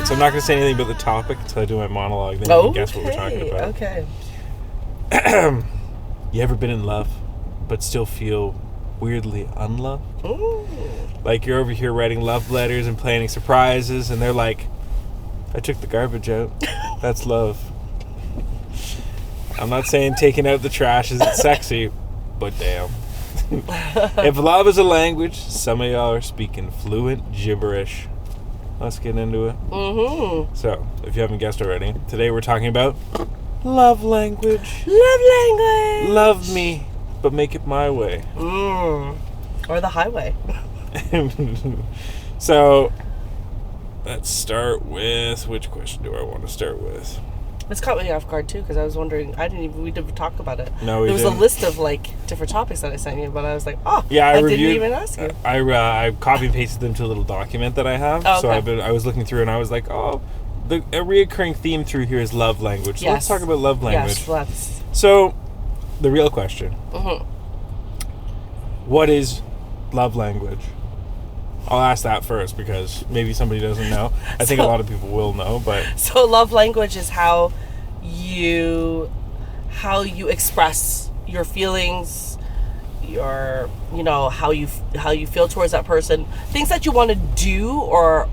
So I'm not going to say anything about the topic until I do my monologue. Then you can guess what we're talking about. Okay. You ever been in love, but still feel weirdly unloved? Ooh. Like you're over here writing love letters and planning surprises, and they're like, I took the garbage out. That's love. I'm not saying taking out the trash isn't sexy, but damn. If love is a language, some of y'all are speaking fluent gibberish. Let's get into it. Mm-hmm. So, if you haven't guessed already, today we're talking about love language. Love language. Love me, but make it my way. Or the highway. So, let's start with, which question do I want to start with? This caught me off guard too, because I was wondering, we didn't talk about it. No, we There was didn't. a list of different topics that I sent you, but I was like, Yeah, I didn't even ask you. I copy and pasted them to a little document that I have. Oh, So okay. I was looking through and I was like, a reoccurring theme through here is love language. So let's talk about love language. Yes, let's. So, the real question. Mm-hmm. What is love language? I'll ask that first because maybe somebody doesn't know. I think a lot of people will know, but... So love language is how you express your feelings, how you feel towards that person, things that you want to do or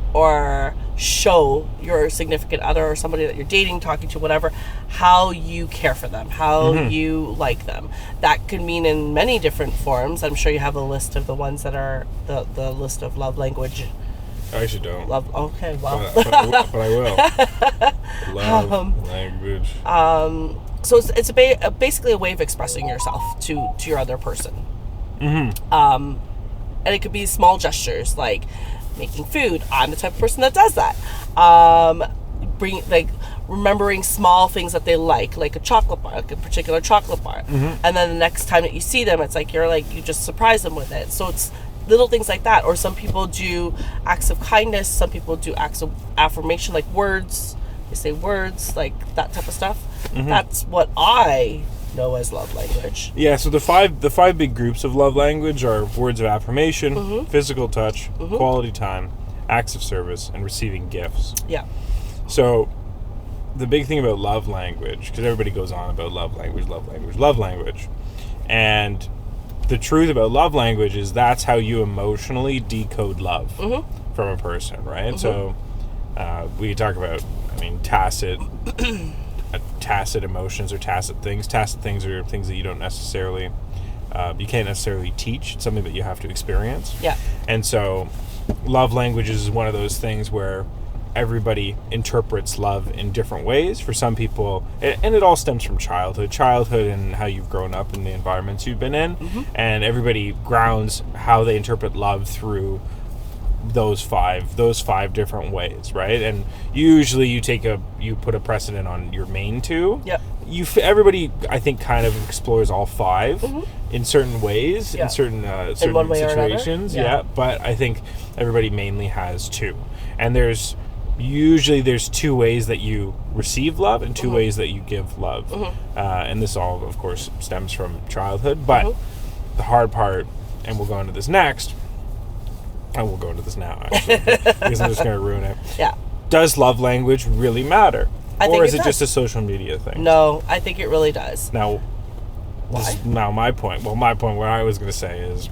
show your significant other or somebody that you're dating, talking to, whatever, how you care for them, how you like them. That could mean in many different forms. I'm sure you have a list of the ones that are the list of love language. I actually don't. Love. Okay, well. But I will. Love language. So it's basically a way of expressing yourself to your other person. Mm-hmm. And it could be small gestures like making food. I'm the type of person that does that. Remembering small things that they like a chocolate bar, like a particular chocolate bar. Mm-hmm. And then the next time that you see them, it's like you just surprise them with it. So it's little things like that. Or some people do acts of kindness. Some people do acts of affirmation, like words. They say words, like that type of stuff. Mm-hmm. That's what I know as love language. Yeah, so the five big groups of love language are words of affirmation, physical touch, quality time, acts of service, and receiving gifts. Yeah. So the big thing about love language, because everybody goes on about love language, and the truth about love language is that's how you emotionally decode love from a person, right? So we can talk about, tacit emotions or tacit things. Tacit things are things that you don't necessarily, you can't necessarily teach. It's something that you have to experience. Yeah. And so love languages is one of those things where everybody interprets love in different ways. For some people, and it all stems from childhood and how you've grown up and the environments you've been in. And everybody grounds how they interpret love through those five different ways, right? And usually you put a precedent on your main two. Yep. Everybody, I think, kind of explores all five in certain ways, in certain situations. Yeah, but I think everybody mainly has two, and there's two ways that you receive love and two ways that you give love, and this all, of course, stems from childhood. But the hard part, and we'll go into this next. I will go into this now, actually, because I'm just going to ruin it. Yeah. Does love language really matter? Or is it just a social media thing? No, I think it really does. Now, my point. Well, my point, what I was going to say is,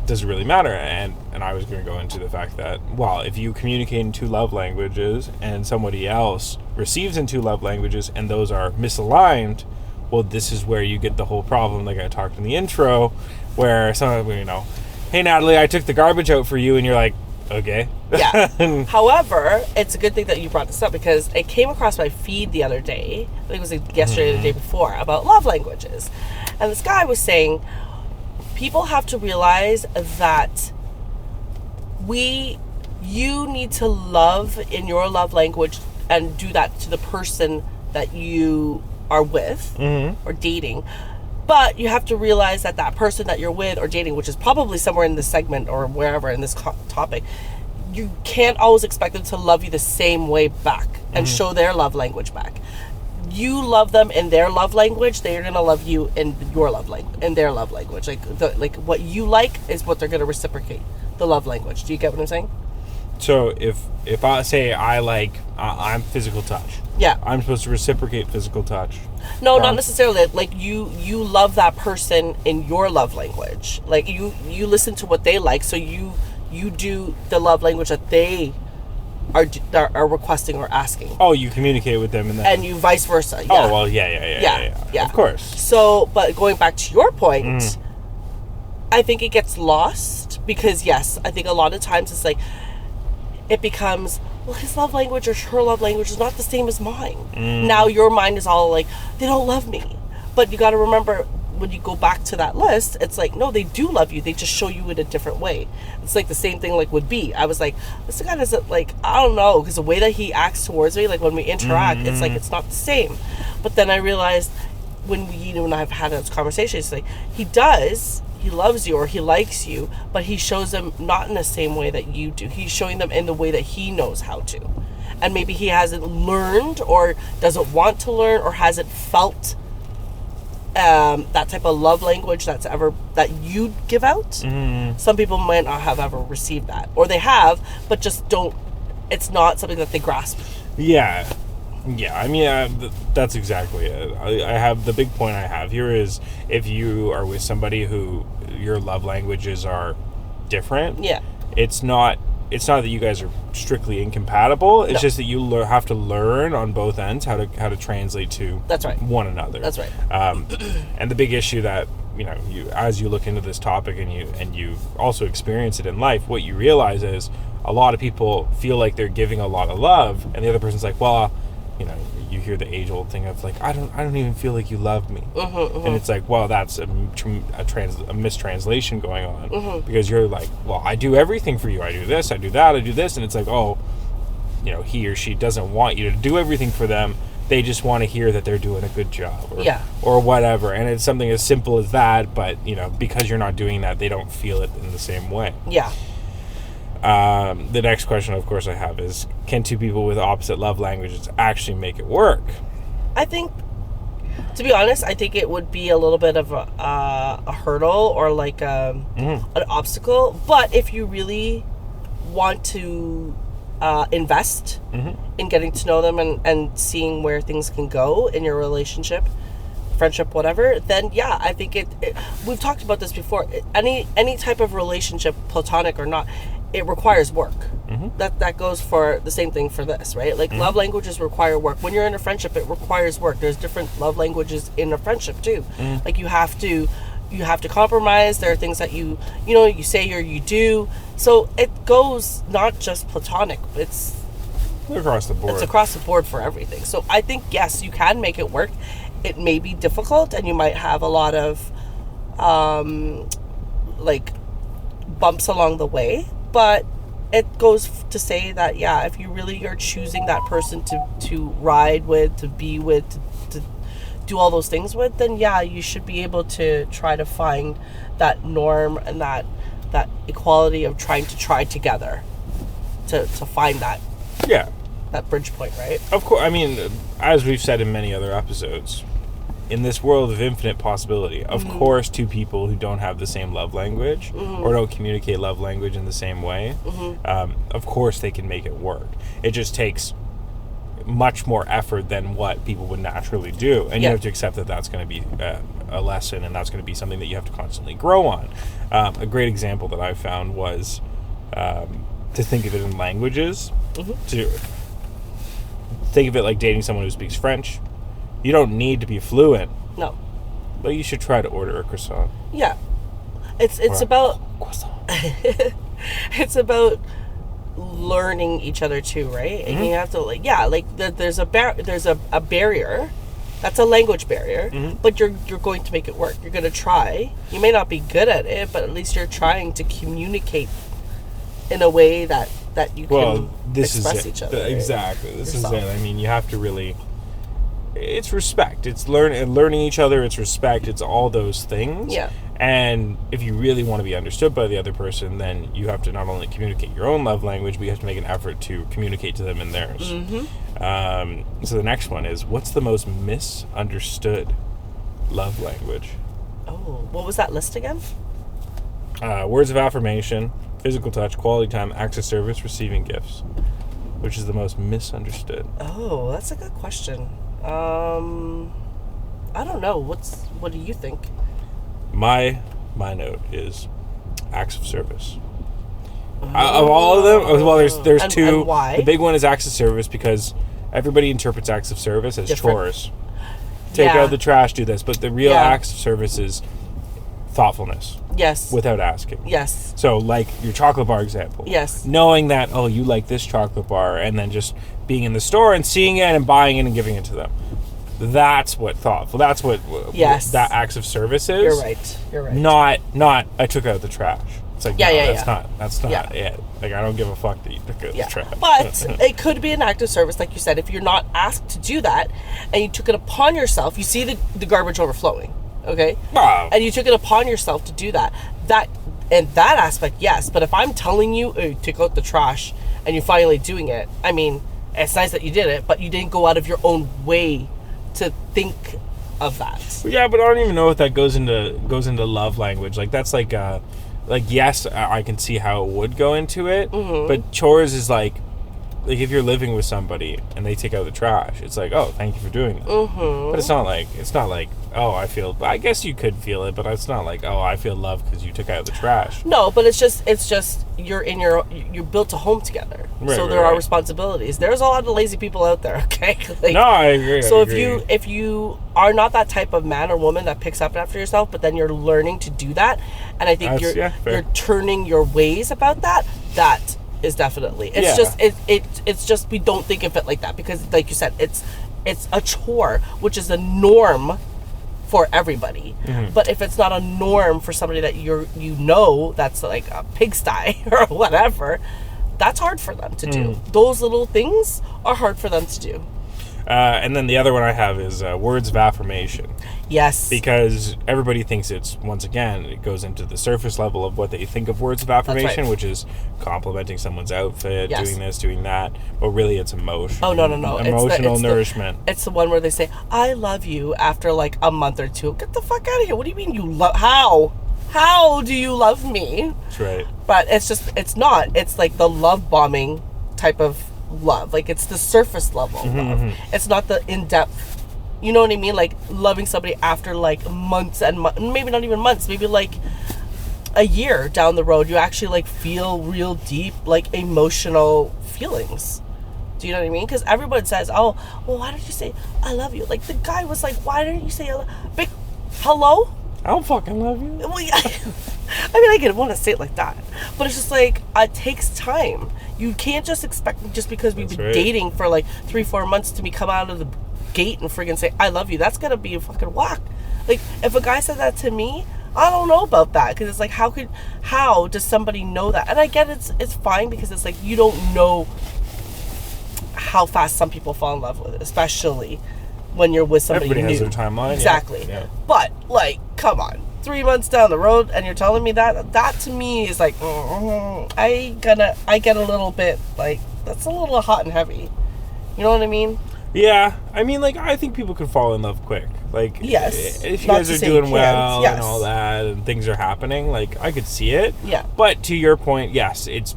does it really matter? And I was going to go into the fact that, well, if you communicate in two love languages and somebody else receives in two love languages and those are misaligned, well, this is where you get the whole problem, like I talked in the intro, where hey, Natalie, I took the garbage out for you, and you're like, okay. Yeah. However, it's a good thing that you brought this up because it came across my feed the other day, I think it was yesterday or the day before, about love languages. And this guy was saying, people have to realize that you need to love in your love language and do that to the person that you are with or dating. But you have to realize that person that you're with or dating, which is probably somewhere in this segment or wherever in this topic, you can't always expect them to love you the same way back and show their love language back. You love them in their love language, they're going to love you in your love language, in their love language. Like what you like is what they're going to reciprocate, the love language. Do you get what I'm saying? So if I say I'm physical touch. Yeah. I'm supposed to reciprocate physical touch. No, not necessarily. Like you love that person in your love language. Like you listen to what they like, so you do the love language that they are requesting or asking. Oh, you communicate with them and you vice versa. Yeah. Oh well, yeah. Of course. So, but going back to your point, I think it gets lost because yes, I think a lot of times it's like it becomes, well, his love language or her love language is not the same as mine. Now your mind is all like, they don't love me. But you got to remember, when you go back to that list, it's like, no, they do love you. They just show you in a different way. It's like the same thing like with B. I was like, this guy doesn't, like, I don't know, because the way that he acts towards me, like when we interact, it's like, it's not the same. But then I realized when I've had this conversation, it's like, he loves you or he likes you, but he shows them not in the same way that you do. He's showing them in the way that he knows how to. And maybe he hasn't learned or doesn't want to learn or hasn't felt that type of love language that you give out. Some people might not have ever received that, or they have, but just don't. It's not something that they grasp. Yeah. I mean, that's exactly it. I have the big point I have here is if you are with somebody who your love languages are different. Yeah. It's not that you guys are strictly incompatible. It's just that you have to learn on both ends how to translate to one another. That's right. And the big issue that you as you look into this topic and you also experience it in life, what you realize is a lot of people feel like they're giving a lot of love, and the other person's like, well, you hear the age-old thing of like, I don't even feel like you love me, and it's like, well, that's a mistranslation going on, because you're like, well, I do everything for you, I do this, I do that, I do this, and it's like, oh, he or she doesn't want you to do everything for them. They just want to hear that they're doing a good job, or whatever, and it's something as simple as that. But because you're not doing that, they don't feel it in the same way. Yeah. The next question, of course, I have is: can two people with opposite love languages actually make it work? I think, to be honest, I think it would be a little bit of a hurdle or like an obstacle. But if you really want to invest in getting to know them and seeing where things can go in your relationship, friendship, whatever, then yeah, I think it we've talked about this before. Any type of relationship, platonic or not, it requires work. That goes for the same thing for this, right? Like love languages require work. When you're in a friendship, it requires work. There's different love languages in a friendship too. Like you have to compromise. There are things that you say or you do. So it goes not just platonic. It's across the board. It's across the board for everything. So I think, yes, you can make it work. It may be difficult, and you might have a lot of like bumps along the way. But it goes to say that, yeah, if you really are choosing that person to ride with, to be with, to do all those things with, then yeah, you should be able to try to find that norm and that equality of trying together to find that bridge point, right? Of course. I mean, as we've said in many other episodes, in this world of infinite possibility, of course, two people who don't have the same love language or don't communicate love language in the same way, of course they can make it work. It just takes much more effort than what people would naturally do, and you have to accept that that's going to be a lesson, and that's going to be something that you have to constantly grow on. A great example that I found was to think of it in languages. To think of it like dating someone who speaks French. You don't need to be fluent. No. But you should try to order a croissant. Yeah. It's about croissant. It's about learning each other too, right? And you have to there's a barrier. That's a language barrier, but you're going to make it work. You're going to try. You may not be good at it, but at least you're trying to communicate in a way that you can express each other. Exactly. Right? This is it. I mean, you have to really... It's respect. It's learning each other. It's respect. It's all those things. Yeah. And if you really want to be understood by the other person, then you have to not only communicate your own love language, but you have to make an effort to communicate to them in theirs. So the next one is, what's the most misunderstood love language? Oh, what was that list again? Words of affirmation, physical touch, quality time, acts of service, receiving gifts. Which is the most misunderstood? Oh, that's a good question. I don't know. What do you think? My note is acts of service. Of all of them, well, there's two. And why? The big one is acts of service because everybody interprets acts of service as Different. chores. Take out the trash, do this. But the real acts of service is thoughtfulness. Yes. Without asking. Yes. So, like your chocolate bar example. Yes. Knowing that, oh, you like this chocolate bar, and then just being in the store and seeing it and buying it and giving it to them. That's what thoughtful. That's what that acts of service is. You're right. Not I took out the trash. It's like that's not it. Like I don't give a fuck that you took out the trash. But it could be an act of service, like you said, if you're not asked to do that and you took it upon yourself. You see the garbage overflowing, okay? Wow. And you took it upon yourself to do that. That in that aspect, yes. But if I'm telling you, hey, take out the trash, and you're finally doing it, I mean, it's nice that you did it, but you didn't go out of your own way to think of that. Yeah, but I don't even know if that goes into love language. Like that's like yes, I can see how it would go into it, but chores is like if you're living with somebody and they take out the trash, it's like, oh, thank you for doing that. But it's not like oh, I feel. I guess you could feel it, but it's not like, oh, I feel love because you took out the trash. No, but it's just you're built a home together, so there are responsibilities. There's a lot of lazy people out there. Okay. No, I agree. So if you are not that type of man or woman that picks up after yourself, but then you're learning to do that, and I think you're turning your ways about that. That is definitely. It's just we don't think of it like that because, like you said, it's a chore, which is a norm for everybody. But if it's not a norm for somebody that that's like a pigsty or whatever, that's hard for them to do. Those little things are hard for them to do. And then the other one I have is words of affirmation. Yes. Because everybody thinks once again, it goes into the surface level of what they think of words of affirmation, which is complimenting someone's outfit, doing this, doing that. But really, it's emotion. Oh, no. Emotional nourishment. It's the one where they say, I love you after like a month or two. Get the fuck out of here. What do you mean you love? How do you love me? That's right. But it's not. It's like the love bombing type of love. Like it's the surface level love. It's not the in-depth. You know what I mean? Like loving somebody after like months and maybe not even months, maybe like a year down the road, you actually like feel real deep like emotional feelings. Do you know what I mean? Because everyone says, oh, well, why don't you say I love you? Like the guy was like, why didn't you say big hello? I don't fucking love you. Well, yeah. I mean, I could want to say it like that, but it's just like it takes time. You can't just expect just because we've been dating for like 3-4 months to me come out of the gate and friggin' say I love you. That's gonna be a fucking whack. Like if a guy said that to me, I don't know about that because it's like how does somebody know that? And I get it's fine because it's like you don't know how fast some people fall in love with it, especially when you're with somebody Everybody new. has their timeline. Exactly. Yeah. But like, come on. 3 months down the road and you're telling me that to me is like I get a little bit like that's a little hot and heavy. You know what I mean? Yeah, I mean, like I think people can fall in love quick. Like, yes, if you guys are doing well and all that, and things are happening, like I could see it. Yeah. But to your point, yes, it's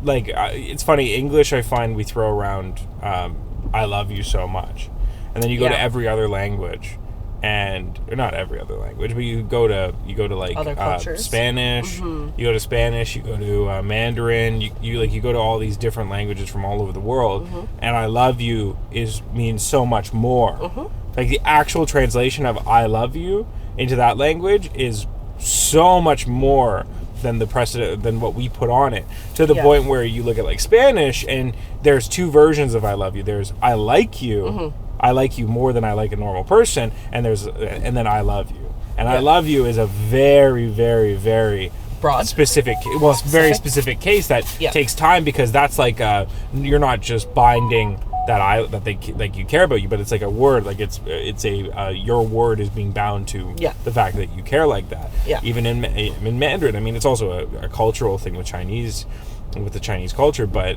like it's funny. English, I find we throw around "I love you" so much, and then you go to every other language. Or not every other language, but you go to like other cultures. Spanish. You go to Spanish. You go to Mandarin. You go to all these different languages from all over the world. And "I love you" means so much more. Like the actual translation of "I love you" into that language is so much more than the precedent than what we put on it. To the point where you look at like Spanish and there's two versions of "I love you." There's "I like you." I like you more than I like a normal person, and then I love you. And I love you is a very, very, very broad, specific, very specific case that takes time because that's like you're not just binding that they like you care about you, but it's like a word, like it's a your word is being bound to the fact that you care like that. Even in Mandarin, I mean, it's also a cultural thing with the Chinese culture, but.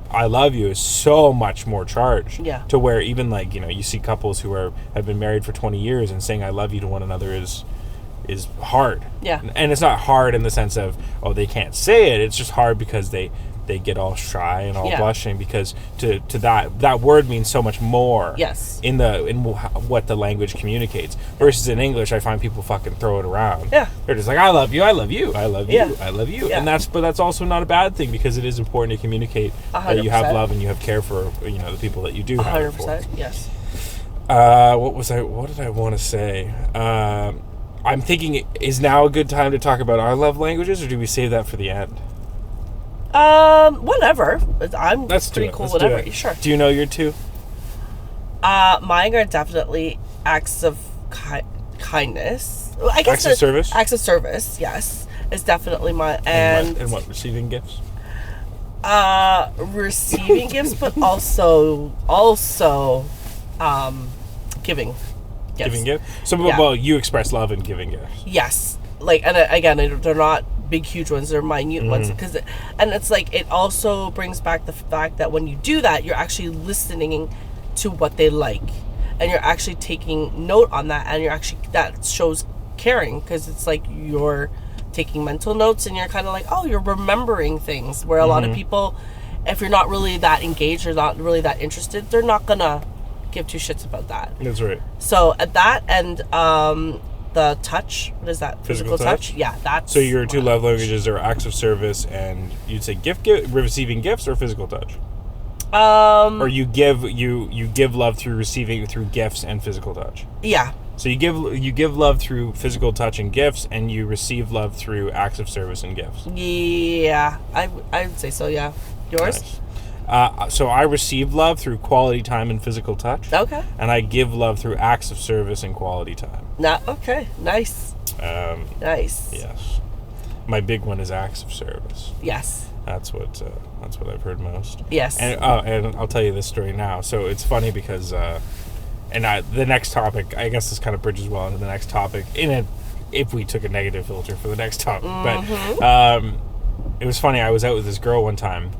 "I love you" is so much more charged to where even like, you see couples who have been married for 20 years and saying "I love you" to one another is is hard. Yeah. And it's not hard in the sense of, oh, they can't say it. It's just hard because they get all shy and all blushing, because to that word means so much more. Yes. In what the language communicates, versus in English, I find people fucking throw it around. Yeah. They're just like, I love you, I love you, I love you, Yeah. I love you. Yeah. And that's also not a bad thing, because it is important to communicate 100%. that you have love and you have care for, you know, the people that you do have it for. 100%. Yes. What did I want to say? I'm thinking, is now a good time to talk about our love languages, or do we save that for the end? Whatever. I'm Let's pretty do it. cool. Let's Whatever. do it. Sure. Do you know your two? Mine are definitely acts of kindness. I guess Acts of service? Acts of service, yes, is definitely mine. And what? Receiving gifts? Receiving gifts, but also giving gifts. Giving gifts? So, Yeah. well, you express love in giving gifts. Yes. Like, and again, they're not big, huge ones. They're minute ones. And it's like, it also brings back the fact that when you do that, you're actually listening to what they like. And you're actually taking note on that. And that shows caring, because it's like you're taking mental notes and you're kind of like, oh, you're remembering things. Where a lot of people, if you're not really that engaged or not really that interested, they're not going to give two shits about that. That's right. So at that, and the touch, what is that? Physical touch? Yeah, that's... So your two love languages are acts of service, and you'd say receiving gifts, or physical touch? Or you give love through gifts and physical touch. Yeah. So you give love through physical touch and gifts, and you receive love through acts of service and gifts. Yeah, I would say so. Yeah. Yours? Nice. So I receive love through quality time and physical touch. Okay. And I give love through acts of service and quality time. Okay. Nice. Nice. Yes. My big one is acts of service. Yes. That's what I've heard most. Yes. And I'll tell you this story now. So it's funny because the next topic, I guess this kind of bridges well into the next topic if we took a negative filter for the next topic. But it was funny. I was out with this girl one time,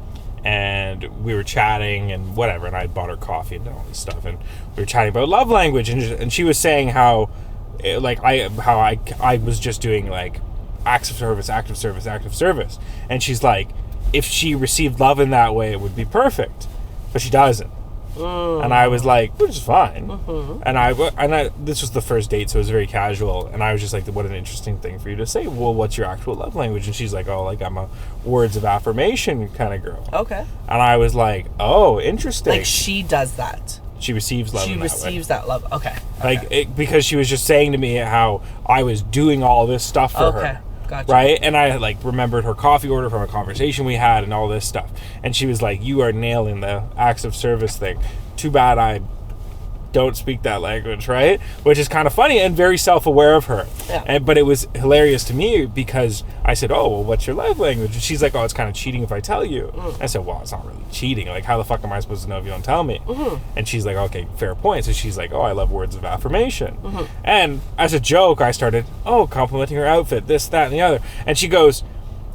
and we were chatting and whatever, and I bought her coffee and all this stuff, and we were chatting about love language, and she was saying how I was just doing like acts of service, act of service, act of service, and she's like, if she received love in that way, it would be perfect, but she doesn't. And I was like, which is fine. And I this was the first date, so it was very casual, and I was just like, what an interesting thing for you to say. Well, what's your actual love language? And she's like, oh, like I'm a words of affirmation kind of girl. Okay. And I was like, oh, interesting. Like she does that. She receives love. She receives that love. Okay. Because she was just saying to me how I was doing all this stuff for her. Gotcha. Right? And I like remembered her coffee order from a conversation we had and all this stuff. And she was like, you are nailing the acts of service thing. Too bad I don't speak that language, right? Which is kind of funny and very self-aware of her. Yeah. But it was hilarious to me because I said, oh, well, what's your love language? And she's like, oh, it's kind of cheating if I tell you. I said, well, it's not really cheating. Like, how the fuck am I supposed to know if you don't tell me? And she's like, okay, fair point. So she's like, oh, I love words of affirmation. And as a joke, I started, complimenting her outfit, this, that, and the other. And she goes,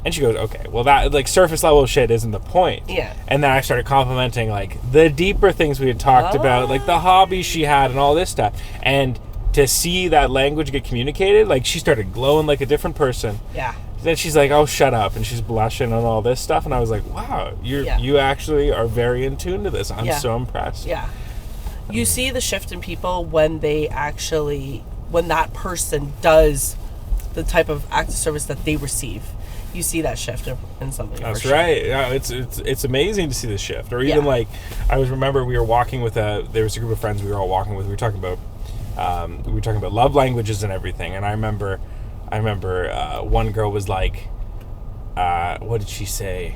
okay, well, that, like, surface level shit isn't the point. Yeah. And then I started complimenting, like, the deeper things we had talked about, like the hobbies she had and all this stuff. And to see that language get communicated, like, she started glowing like a different person. Yeah. Then she's like, oh, shut up. And she's blushing and all this stuff. And I was like, wow, you actually are very in tune to this. I'm so impressed. Yeah. You see the shift in people when that person does the type of act of service that they receive. You see that shift in somebody. That's right. Yeah, it's amazing to see the shift. Or even like, remember we were walking with there was a group of friends we were all walking with. We were talking about love languages and everything. And I remember one girl was like, what did she say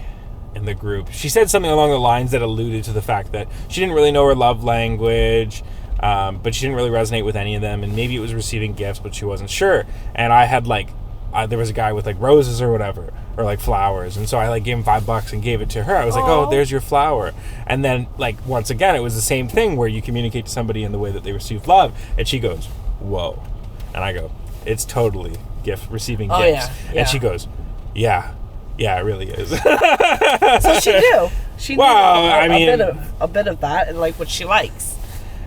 in the group? She said something along the lines that alluded to the fact that she didn't really know her love language, but she didn't really resonate with any of them. And maybe it was receiving gifts, but she wasn't sure. And I had like, there was a guy with like roses or whatever, or like flowers, and so I like gave him $5 and gave it to her. I was like, oh, there's your flower. And then like once again it was the same thing where you communicate to somebody in the way that they receive love, and she goes, whoa. And I go, it's totally receiving gifts. Yeah. And she goes, yeah, it really is. So she knew Well, I mean, a bit of that, and like what she likes.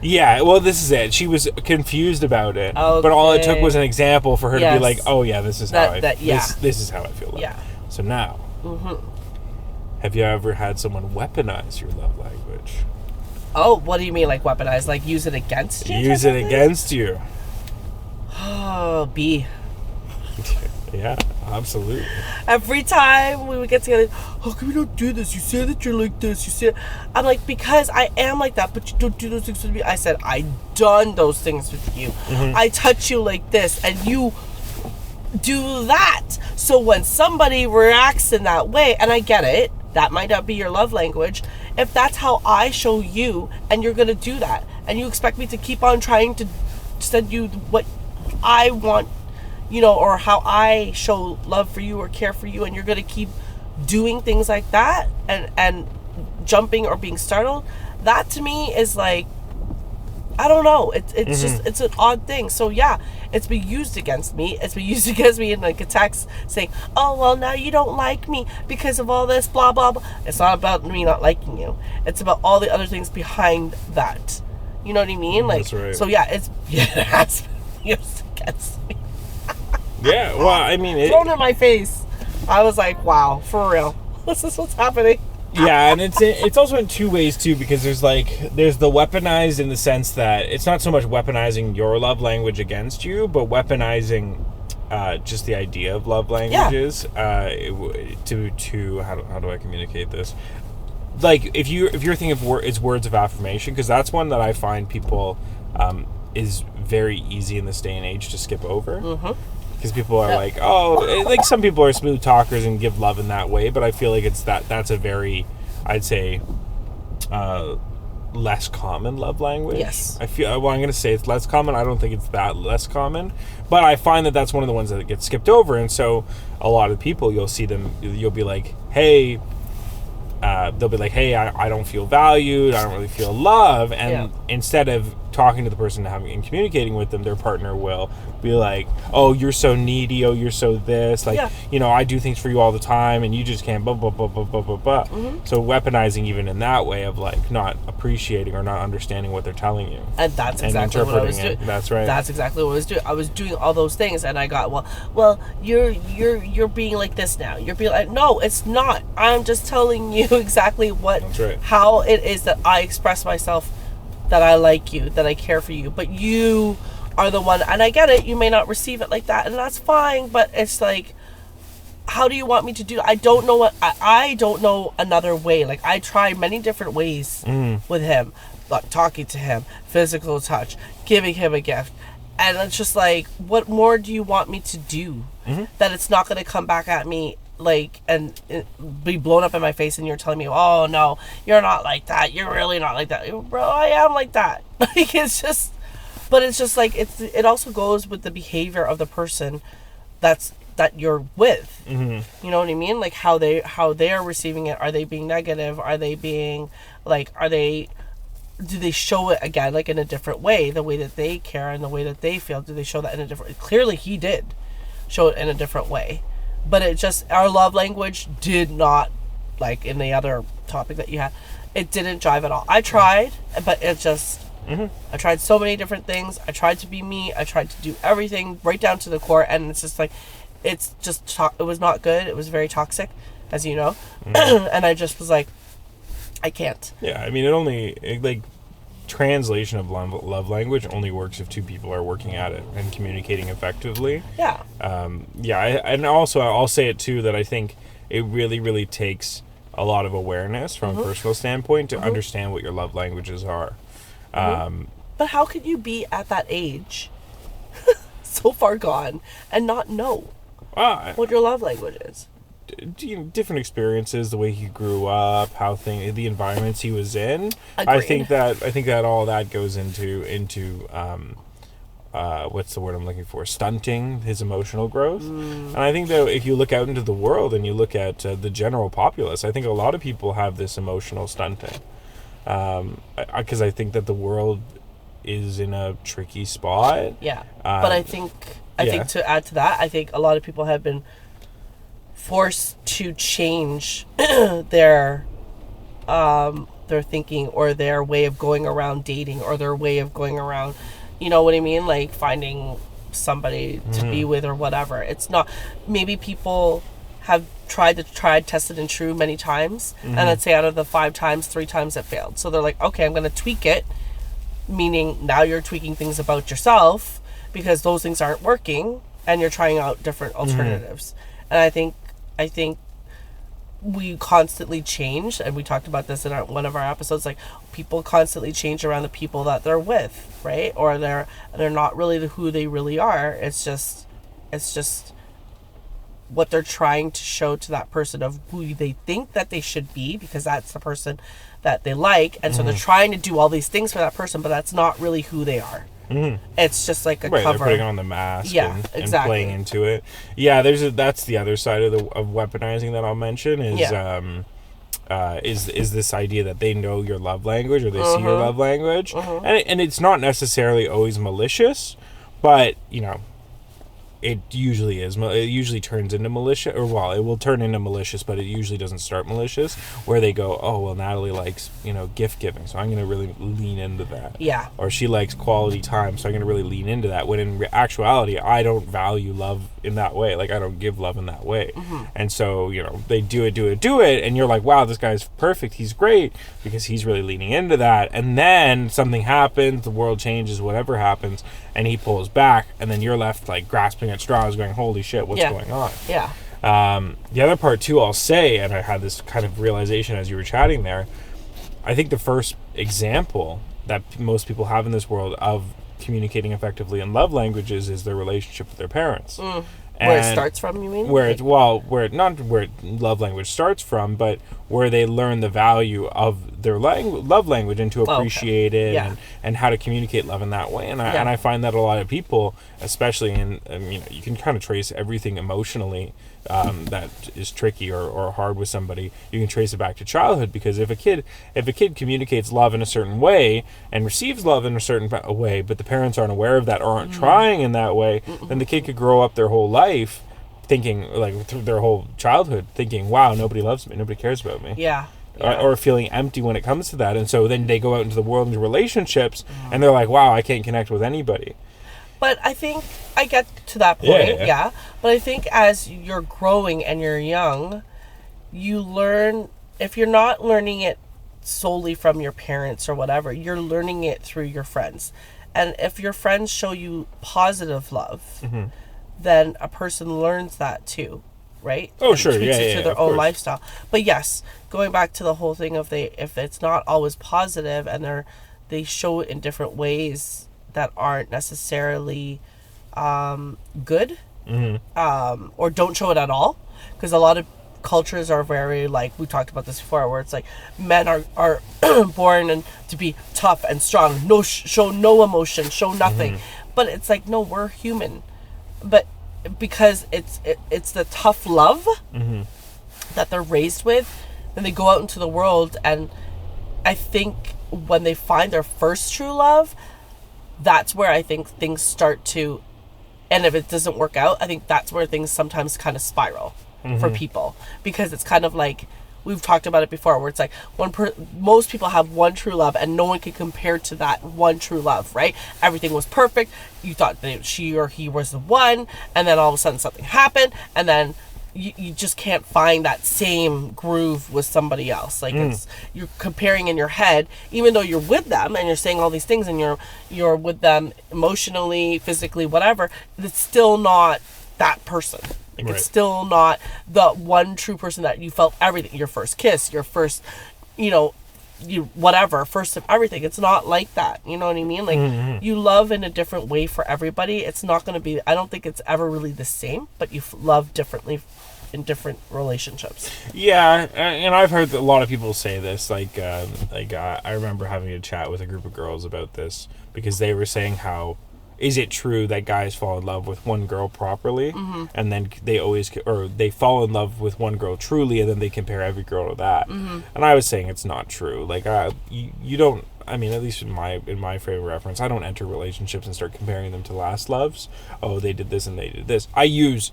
Yeah, well, this is it. She was confused about it, Okay. but all it took was an example for her to be Yes. like, "Oh yeah, this is how yeah. this is how I feel." Yeah. So now, have you ever had someone weaponize your love language? Oh, what do you mean, like weaponize? Like use it against you? Use it against you. Oh, B. Yeah, absolutely. Every time we would get together, how come you don't do this? You say that you're like this. You say, I'm like, because I am like that, but you don't do those things with me. I said, I done those things with you. I touch you like this, and you do that. So when somebody reacts in that way, and I get it, that might not be your love language. If that's how I show you, and you're gonna do that, and you expect me to keep on trying to send you what I want, you know, or how I show love for you or care for you, and you're gonna keep doing things like that and jumping or being startled, that to me is like, I don't know, it's just, it's an odd thing. So yeah, it's been used against me. It's been used against me in like a text saying, oh well, now you don't like me because of all this blah blah blah. It's not about me not liking you, it's about all the other things behind that, you know what I mean? Like, that's right. So yeah, that's used against me. Yeah, well, I mean, Thrown in my face. I was like, wow, for real. This is what's happening. Yeah, and it's also in two ways too, because there's the weaponized in the sense that it's not so much weaponizing your love language against you, but weaponizing just the idea of love languages. To how do I communicate this? Like if you're thinking of it's words of affirmation, because that's one that I find people is very easy in this day and age to skip over. Because people are like, oh, like some people are smooth talkers and give love in that way, but I feel like that's a very, I'd say, less common love language. Yes. I'm going to say it's less common. I don't think it's that less common, but I find that that's one of the ones that gets skipped over. And so a lot of people, you'll be like, hey, they'll be like, hey, I don't feel valued. I don't really feel love. And instead of talking to the person and communicating with them, their partner will be like, oh, you're so needy. Oh, you're so this. Like, you know, I do things for you all the time and you just can't blah, blah, blah, blah, blah, blah, blah. So weaponizing even in that way of like not appreciating or not understanding what they're telling you. And that's exactly what I was doing. That's right. That's exactly what I was doing. I was doing all those things and I got, well, you're being like this now. You're being like, no, it's not. I'm just telling you exactly how it is that I express myself, that I like you, that I care for you, but you are the one, and I get it, you may not receive it like that, and that's fine, but it's like, how do you want me to do? I don't know I don't know another way. Like, I tried many different ways with him, like talking to him, physical touch, giving him a gift, and it's just like, what more do you want me to do? That it's not going to come back at me like and be blown up in my face, and you're telling me, oh no, you're not like that, you're really not like that. Bro, I am like that. Like, it's just, but it's just like, it also goes with the behavior of the person that you're with. You know what I mean? Like how they are receiving it. Are they being negative? Are they being like, do they show it again, like in a different way, the way that they care and the way that they feel? Do they show that in a different? Clearly he did show it in a different way. But it just, our love language did not, like in the other topic that you had, it didn't jive at all. I tried, but it just, I tried so many different things. I tried to be me. I tried to do everything right down to the core. And it's just like, it was not good. It was very toxic, as you know. And I just was like, I can't. Yeah, I mean, translation of love language only works if two people are working at it and communicating effectively. Yeah. And also I'll say it too, that I think it really, really takes a lot of awareness from a personal standpoint to understand what your love languages are. But how could you be at that age, so far gone, and not know what your love language is? Different experiences, the way he grew up, the environments he was in. Agreed. I think that all that goes into what's the word I'm looking for? Stunting his emotional growth. And I think that if you look out into the world and you look at the general populace, I think a lot of people have this emotional stunting. Because I think that the world is in a tricky spot. Yeah, but I think to add to that, I think a lot of people have been forced to change their their thinking or their way of going around dating or their way of going around, you know what I mean? Like finding somebody to be with or whatever. It's not, maybe people have tried, tested and true many times. And let's say out of the 5 times, 3 times it failed. So they're like, okay, I'm going to tweak it. Meaning now you're tweaking things about yourself because those things aren't working and you're trying out different alternatives. And I think we constantly change, and we talked about this in one of our episodes, like people constantly change around the people that they're with, right? Or they're not really who they really are. It's just what they're trying to show to that person of who they think that they should be, because that's the person that they like, and so they're trying to do all these things for that person, but that's not really who they are. It's just like a cover. They're putting on the mask and playing into it. Yeah, that's the other side of weaponizing that I'll mention is this idea that they know your love language or they see your love language, and it's not necessarily always malicious, but you know, it usually is. It usually turns into malicious, or well, it will turn into malicious, but it usually doesn't start malicious, where they go, oh, well, Natalie likes, you know, gift giving, so I'm going to really lean into that. Yeah. Or she likes quality time, so I'm going to really lean into that, when in actuality, I don't value love in that way. Like, I don't give love in that way. And so, you know, they do it, and you're like, wow, this guy's perfect, he's great, because he's really leaning into that. And then something happens, the world changes, whatever happens, and he pulls back, and then you're left, like, grasping at straws going, holy shit, what's going on? Yeah. The other part too, I'll say, and I had this kind of realization as you were chatting there, I think the first example that most people have in this world of communicating effectively in love languages is their relationship with their parents. Where it starts from, you mean? Where not where love language starts from, but where they learn the value of their love language and to appreciate it and how to communicate love in that way. And I find that a lot of people, especially in, you know, you can kind of trace everything emotionally that is tricky or hard with somebody. You can trace it back to childhood, because if a kid communicates love in a certain way and receives love in a certain way, but the parents aren't aware of that or aren't trying in that way, then the kid could grow up their whole life thinking, like through their whole childhood, thinking, wow, nobody loves me, nobody cares about me. Yeah. Or feeling empty when it comes to that. And so then they go out into the world, into relationships, and they're like, wow, I can't connect with anybody. But I think I get to that point, But I think as you're growing and you're young, you learn, if you're not learning it solely from your parents or whatever, you're learning it through your friends. And if your friends show you positive love, then a person learns that too, right? Oh, sure, to their own lifestyle. But yes, going back to the whole thing of if it's not always positive and they show it in different ways that aren't necessarily good, or don't show it at all, because a lot of cultures are very, like we talked about this before, where it's like men are born and to be tough and strong, show no emotion, show nothing, but it's like, no, we're human, but because it's the tough love that they're raised with, then they go out into the world, and I think when they find their first true love, that's where I think things start to, and if it doesn't work out, I think that's where things sometimes kind of spiral for people, because it's kind of like, we've talked about it before, where it's like most people have one true love and no one can compare to that one true love, right? Everything was perfect. You thought that she or he was the one, and then all of a sudden something happened, and then you just can't find that same groove with somebody else. Like you're comparing in your head, even though you're with them and you're saying all these things and you're with them emotionally, physically, whatever, it's still not that person. Like it's still not the one true person that you felt everything, your first kiss, your first, first of everything. It's not like that. You know what I mean? Like you love in a different way for everybody. It's not going to be, I don't think it's ever really the same, but you love differently in different relationships. Yeah, and I've heard a lot of people say this. I remember having a chat with a group of girls about this, because they were saying how, is it true that guys fall in love with one girl properly, and then they fall in love with one girl truly, and then they compare every girl to that? And I was saying it's not true. Like you don't. I mean, at least in my frame of reference, I don't enter relationships and start comparing them to last loves. Oh, they did this and they did this. I use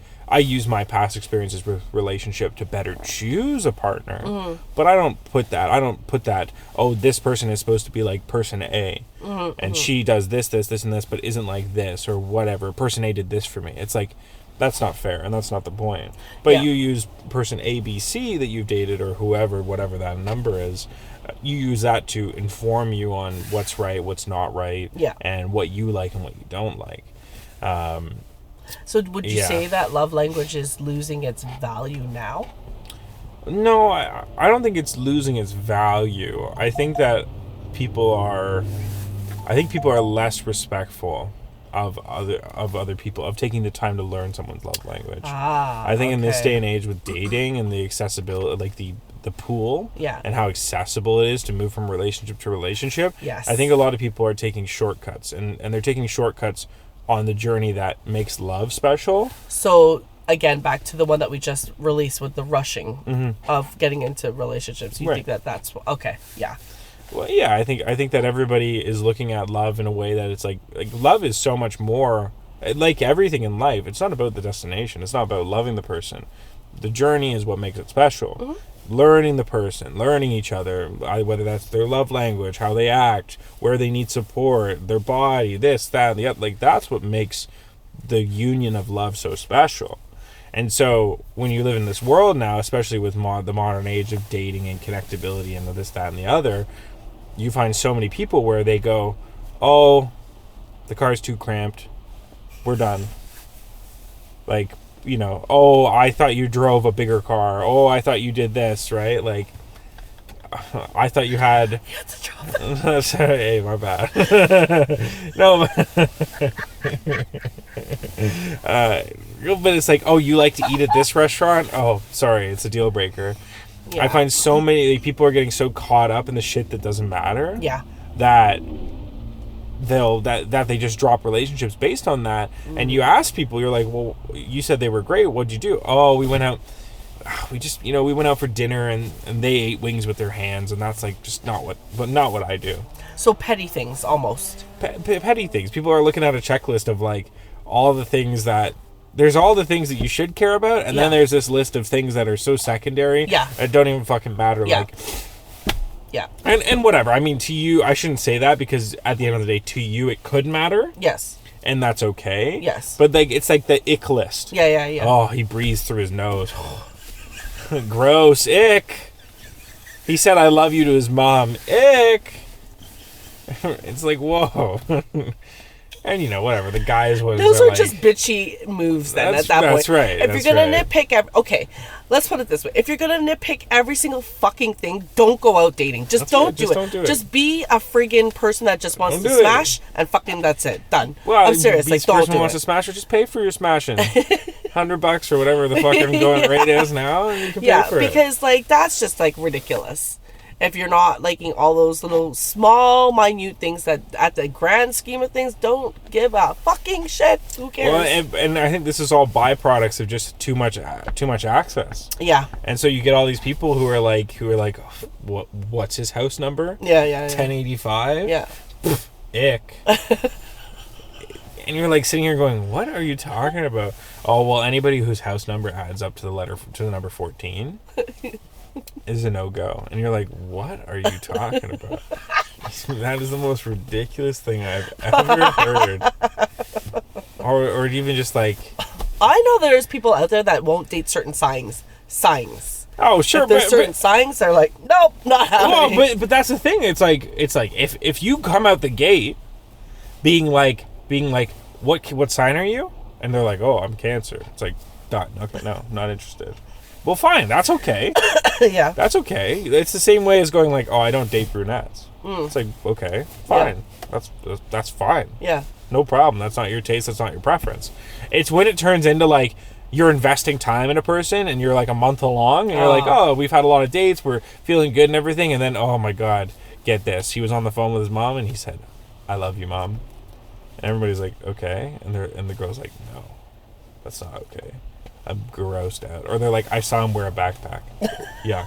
my past experiences with relationship to better choose a partner. But I don't put that, oh, this person is supposed to be like person A. And she does this, and this, but isn't like this or whatever. Person A did this for me. It's like, that's not fair, and that's not the point. But you use person A, B, C that you've dated, or whoever, whatever that number is, you use that to inform you on what's right, what's not right, and what you like and what you don't like. So would you say that love language is losing its value now? No, I don't think it's losing its value. I think that people are less respectful of other people, of taking the time to learn someone's love language. I think in this day and age with dating and the accessibility, like the pool, and how accessible it is to move from relationship to relationship, I think a lot of people are taking shortcuts, and they're taking shortcuts on the journey that makes love special. So again, back to the one that we just released with the rushing of getting into relationships. You think that's okay? Yeah. Well, yeah, I think that everybody is looking at love in a way that it's like love is so much more, like everything in life. It's not about the destination. It's not about loving the person. The journey is what makes it special. Learning the person, learning each other, whether that's their love language, how they act, where they need support, their body, this, that, and the other. Like, that's what makes the union of love so special. And so when you live in this world now, especially with the modern age of dating and connectability and this, that, and the other, you find so many people where they go, oh, the car's too cramped, we're done. Like, you know, oh, I thought you drove a bigger car. Oh, I thought you did this, right? Like, I thought you had... You had to drop it. Sorry, hey, my bad. No, but it's like, oh, you like to eat at this restaurant? Oh, sorry, it's a deal breaker. Yeah. I find so many people are getting so caught up in the shit that doesn't matter. Yeah. That they just drop relationships based on that. And you ask people, you're like, well, you said they were great. What'd you do? Oh, we went out. We went out for dinner and they ate wings with their hands, and that's like just not what I do. So petty things, almost. Petty things. People are looking at a checklist of like all the things that. There's all the things that you should care about, and then there's this list of things that are so secondary that don't even fucking matter. Like, and whatever. I mean, to you, I shouldn't say that, because at the end of the day, to you, it could matter. Yes. And that's okay. Yes. But like, it's like the ick list. Yeah. Oh, he breathes through his nose. Gross. Ick. He said I love you to his mom. Ick. It's like, whoa. And, you know, whatever. The guys was... Those are like, just bitchy moves then at that point. That's right. If you're going to nitpick... Okay, let's put it this way. If you're going to nitpick every single fucking thing, don't go out dating. Just don't do it. Just be a friggin' person that just wants to smash, and fucking that's it. Done. Well, I'm serious. Like, don't do it. If person wants to smash, or just pay for your smashing. $100 or whatever the fucking going rate is now, and you can pay for it. Yeah, because, like, that's just, like, ridiculous. If you're not liking all those little small, minute things that, at the grand scheme of things, don't give a fucking shit. Who cares? Well, and I think this is all byproducts of just too much access. Yeah. And so you get all these people who are like, oh, what's his house number? Yeah. 1085. Yeah. Ick. And you're like sitting here going, what are you talking about? Oh, well, anybody whose house number adds up to the number 14. Is a no-go. And you're like, what are you talking about? That is the most ridiculous thing I've ever heard. Or even just like... I know there's people out there that won't date certain signs. Oh, sure. If there's certain signs, they're like, nope, not happening. Well, but that's the thing. It's like if you come out the gate being like, what sign are you? And they're like, oh, I'm Cancer. It's like, done. Okay, no, not interested. Well, fine. That's okay. Yeah. That's okay. It's the same way as going like, oh, I don't date brunettes. It's like, okay, fine. Yeah. That's fine. Yeah. No problem. That's not your taste. That's not your preference. It's when it turns into like you're investing time in a person and you're like a month along and you're like, oh, we've had a lot of dates. We're feeling good and everything. And then, oh my God, get this. He was on the phone with his mom and he said, I love you, Mom. And everybody's like, okay. And the girl's like, no, that's not okay. I'm grossed out. Or they're like, I saw him wear a backpack. Yuck.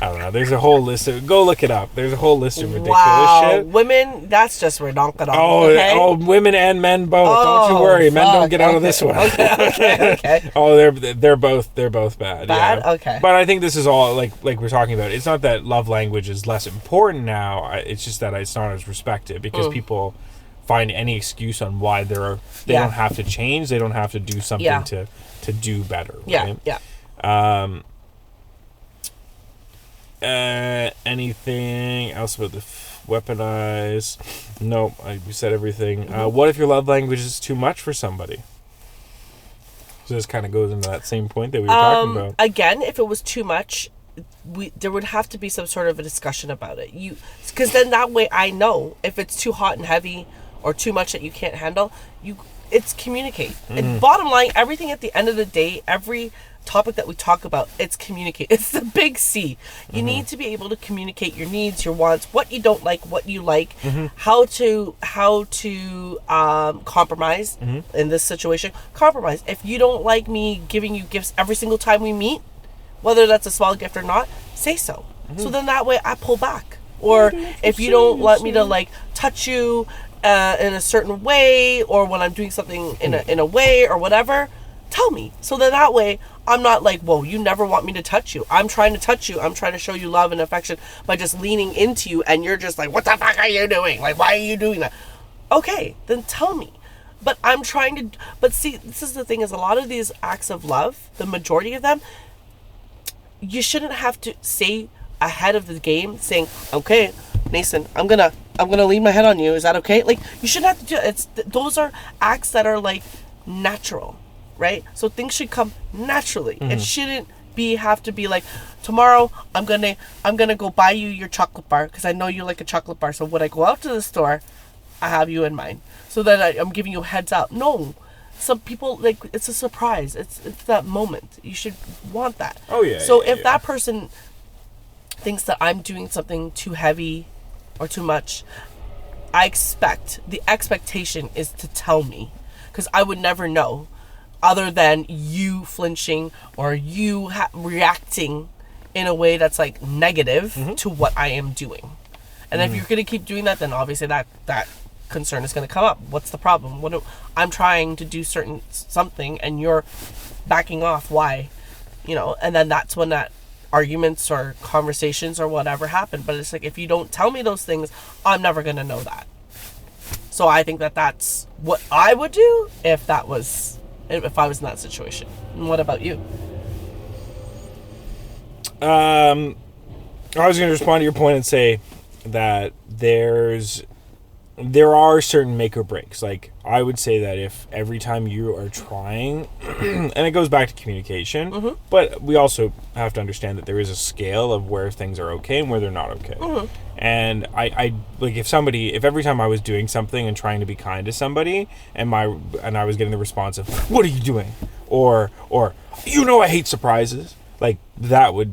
I don't know. There's a whole list of... Go look it up. There's a whole list of ridiculous shit. Women, that's just redonkulous. Oh, women and men both. Don't you worry. Men don't get out of this one. Okay. Oh, they're both bad. Bad? Yeah. Okay. But I think this is all, like we're talking about. It's not that love language is less important now. It's just that it's not as respected because people find any excuse on why they don't have to change. They don't have to do something to do better. Right? Yeah. Anything else about the weaponize? Nope, we said everything. What if your love language is too much for somebody? So this kind of goes into that same point that we were talking about. Again, if it was too much, there would have to be some sort of a discussion about it. Because then that way I know if it's too hot and heavy or too much that you can't handle. It's communicate. And bottom line, everything at the end of the day, every topic that we talk about, it's communicate. It's the big C. You need to be able to communicate your needs, your wants, what you don't like, what you like, how to compromise in this situation. Compromise. If you don't like me giving you gifts every single time we meet, whether that's a small gift or not, say so. So then that way I pull back. Or if you don't want me to like touch you in a certain way, or when I'm doing something in a way or whatever, tell me. So then that way I'm not like, whoa, you never want me to touch you. I'm trying to touch you. I'm trying to show you love and affection by just leaning into you, and you're just like, what the fuck are you doing? Like, why are you doing that? Okay, then tell me. But I'm trying to, but see, this is the thing, is a lot of these acts of love, the majority of them, you shouldn't have to say ahead of the game saying, okay, Nason, I'm gonna lean my head on you. Is that okay? Like, you shouldn't have to do it. Those are acts that are like natural, right? So things should come naturally. It shouldn't have to be like, tomorrow I'm gonna go buy you your chocolate bar because I know you like a chocolate bar. So when I go out to the store, I have you in mind. So then I'm giving you a heads up. No. Some people, like, it's a surprise. It's that moment. You should want that. Oh, yeah. So if that person thinks that I'm doing something too heavy or too much, the expectation is to tell me, because I would never know other than you flinching or you reacting in a way that's like negative to what I am doing. And if you're going to keep doing that, then obviously that concern is going to come up. What's the problem? I'm trying to do something and you're backing off. Why? And then that's when that arguments or conversations or whatever happen. But it's like, if you don't tell me those things, I'm never going to know that. So I think that's what I would do if I was in that situation. And what about you? I was going to respond to your point and say that there are certain make or breaks. Like, I would say that if every time you are trying, and it goes back to communication, but we also have to understand that there is a scale of where things are okay and where they're not okay. And I like, if every time I was doing something and trying to be kind to somebody, and I was getting the response of, what are you doing? Or I hate surprises. Like, that'd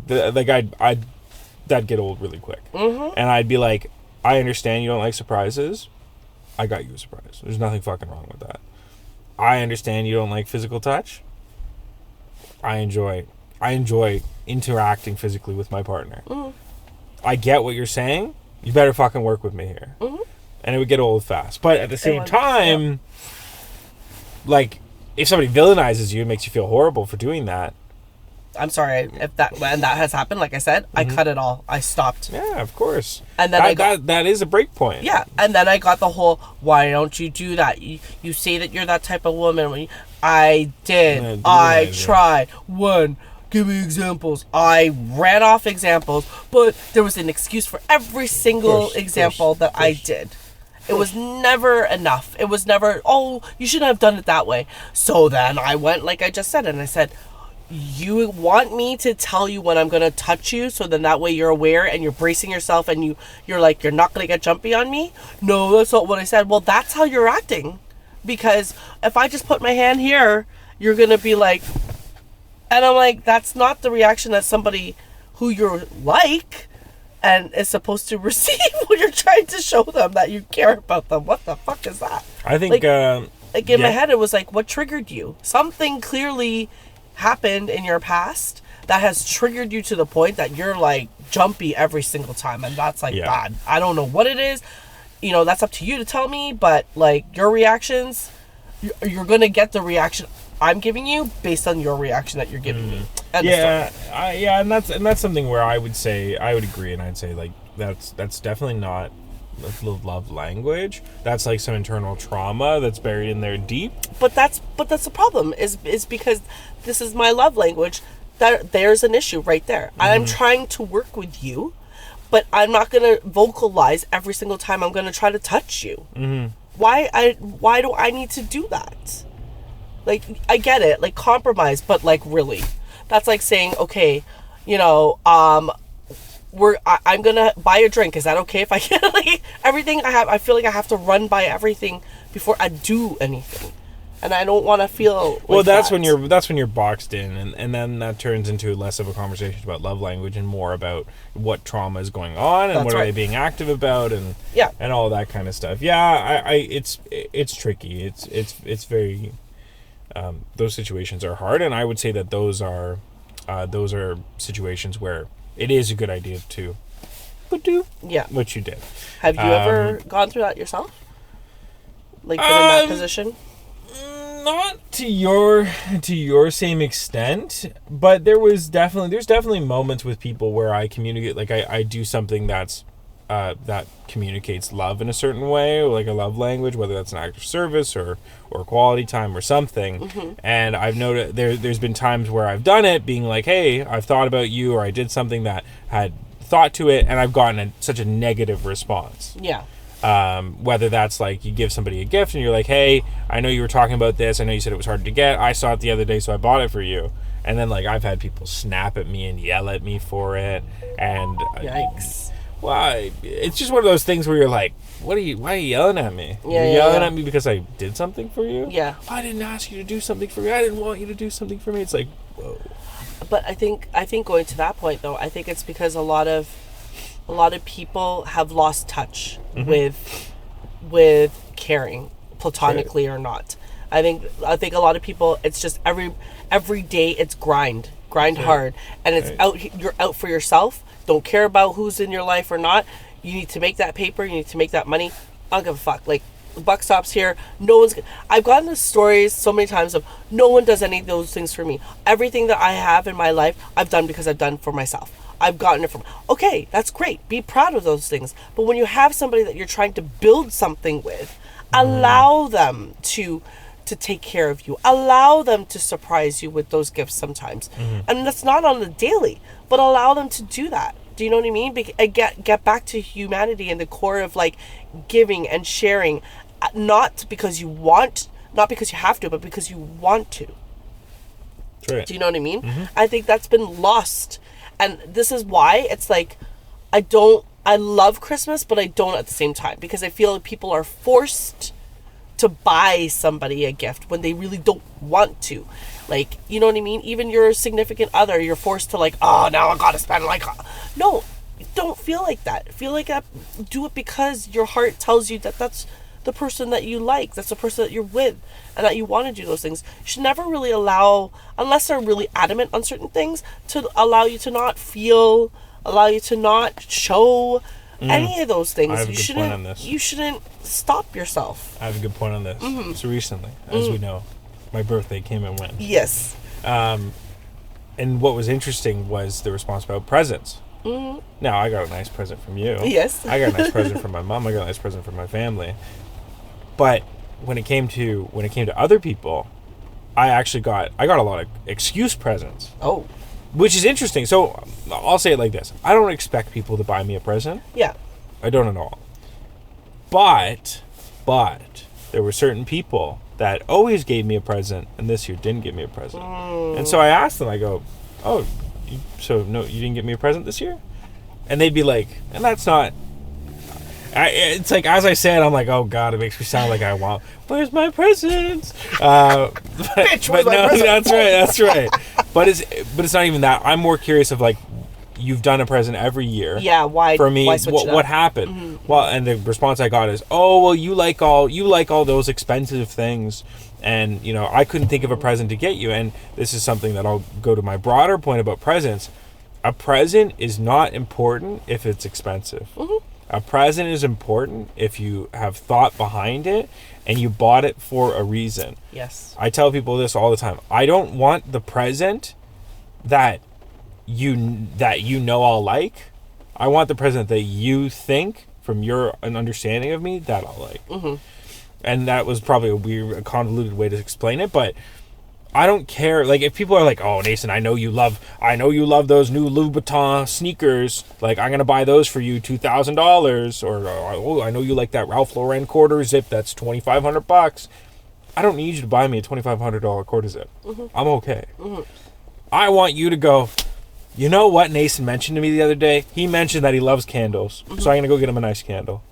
get old really quick. And I'd be like, I understand you don't like surprises. I got you a surprise. There's nothing fucking wrong with that. I understand you don't like physical touch. I enjoy interacting physically with my partner. I get what you're saying. You better fucking work with me here. And it would get old fast. But at the same time, like, if somebody villainizes you and makes you feel horrible for doing that, I'm sorry if that has happened. Like I said, I cut it all. I stopped. Yeah, of course. And then that is a break point. Yeah, and then I got the whole, why don't you do that? You say that you're that type of woman. I did. I tried. Give me examples. I ran off examples, but there was an excuse for every single example that I did. It was never enough. It was never, you shouldn't have done it that way. So then I went, like I just said, and I said, you want me to tell you when I'm going to touch you, so then that way you're aware and you're bracing yourself and you're like, you're not going to get jumpy on me? No, that's not what I said. Well, that's how you're acting. Because if I just put my hand here, you're going to be like, and I'm like, that's not the reaction that somebody who you're like and is supposed to receive when you're trying to show them that you care about them. What the fuck is that? I think, in my head, it was like, what triggered you? Something clearly happened in your past that has triggered you to the point that you're like jumpy every single time, and that's like bad. I don't know what it is. You know, that's up to you to tell me, but like your reactions, you're gonna get the reaction I'm giving you based on your reaction that you're giving me. And and that's something where I would agree, and I'd say like that's definitely not the love language. That's like some internal trauma that's buried in there deep. But that's the problem is because this is my love language. That there's an issue right there. I'm trying to work with you, but I'm not gonna vocalize every single time I'm gonna try to touch you. Why do I need to do that? Like, I get it, like compromise, but like really, that's like saying, okay, you know, I'm gonna buy a drink. Is that okay if I get like everything I have? I feel like I have to run by everything before I do anything, and I don't want to feel. Well, that's when you're boxed in, and then that turns into less of a conversation about love language and more about what trauma is going on and what are they being active about and all that kind of stuff. Yeah, it's tricky. It's very. Those situations are hard, and I would say that those are situations where it is a good idea to do what you did. Have you ever gone through that yourself? Like been in that position? Not to your same extent, but there's definitely moments with people where I communicate, like I do something that communicates love in a certain way, or like a love language, whether that's an act of service or quality time or something. And I've noticed there's been times where I've done it, being like, hey, I've thought about you, or I did something that had thought to it, and I've gotten such a negative response. Whether that's like you give somebody a gift and you're like, hey, I know you were talking about this, I know you said it was hard to get, I saw it the other day, so I bought it for you. And then like I've had people snap at me and yell at me for it, and yikes. Well, it's just one of those things where you're like, why are you yelling at me? You're yelling at me because I did something for you? Yeah. I didn't ask you to do something for me. I didn't want you to do something for me. It's like, whoa. But I think going to that point though, I think it's because a lot of people have lost touch with caring, platonically or not. I think a lot of people, it's just every day it's grind hard, and it's you're out for yourself. Don't care about who's in your life or not. You need to make that paper. You need to make that money. I don't give a fuck. Like, the buck stops here. I've gotten the stories so many times of no one does any of those things for me. Everything that I have in my life, I've done because I've done for myself. I've gotten it from. Okay, that's great. Be proud of those things. But when you have somebody that you're trying to build something with, allow them to take care of you. Allow them to surprise you with those gifts sometimes. And that's not on the daily, but allow them to do that. Do you know what I mean? Get back to humanity and the core of like giving and sharing, not because you want, not because you have to, but because you want to. Right. Do you know what I mean? I think that's been lost. And this is why it's like, I love Christmas, but I don't at the same time, because I feel like people are forced to buy somebody a gift when they really don't want to. Like, you know what I mean? Even your significant other, you're forced to like, oh, now I gotta spend like, no, don't feel like that. Feel like that. Do it because your heart tells you that that's the person that you like, that's the person that you're with, and that you want to do those things. You should never really allow, unless they're really adamant on certain things, to allow you to not feel, allow you to not show any of those things. I have a good point on this. You shouldn't stop yourself. I have a good point on this. So recently, as we know, my birthday came and went. Yes. And what was interesting was the response about presents. Now, I got a nice present from you. Yes. I got a nice present from my mom. I got a nice present from my family. But when it came to other people, I got a lot of excuse presents. Oh. Which is interesting. So I'll say it like this: I don't expect people to buy me a present. Yeah. I don't at all. But there were certain people that always gave me a present, and this year didn't give me a present. And so I asked them, I go, oh, so no, you didn't get me a present this year? And they'd be like, and that's not... it's like, as I said, I'm like, oh God, it makes me sound like I want, where's my presents? Bitch, but no, that's right. But it's not even that. I'm more curious of like, you've done a present every year. Yeah, why? For me, why switch it up? what happened? Well, and the response I got is, oh, well, you like all those expensive things, and you know, I couldn't think of a present to get you. And this is something that I'll go to my broader point about presents. A present is not important if it's expensive. A present is important if you have thought behind it and you bought it for a reason. Yes. I tell people this all the time. I don't want the present that you know I'll like. I want the present that you think, from your an understanding of me, that I'll like. And that was probably a convoluted way to explain it, but I don't care. Like, if people are like, oh, Nason, I know you love those new Louis Vuitton sneakers. Like, I'm going to buy those for you $2,000. Or, oh, I know you like that Ralph Lauren quarter zip that's $2,500. I don't need you to buy me a $2,500 quarter zip. I'm okay. I want you to go, you know what Nason mentioned to me the other day? He mentioned that he loves candles. So I'm going to go get him a nice candle.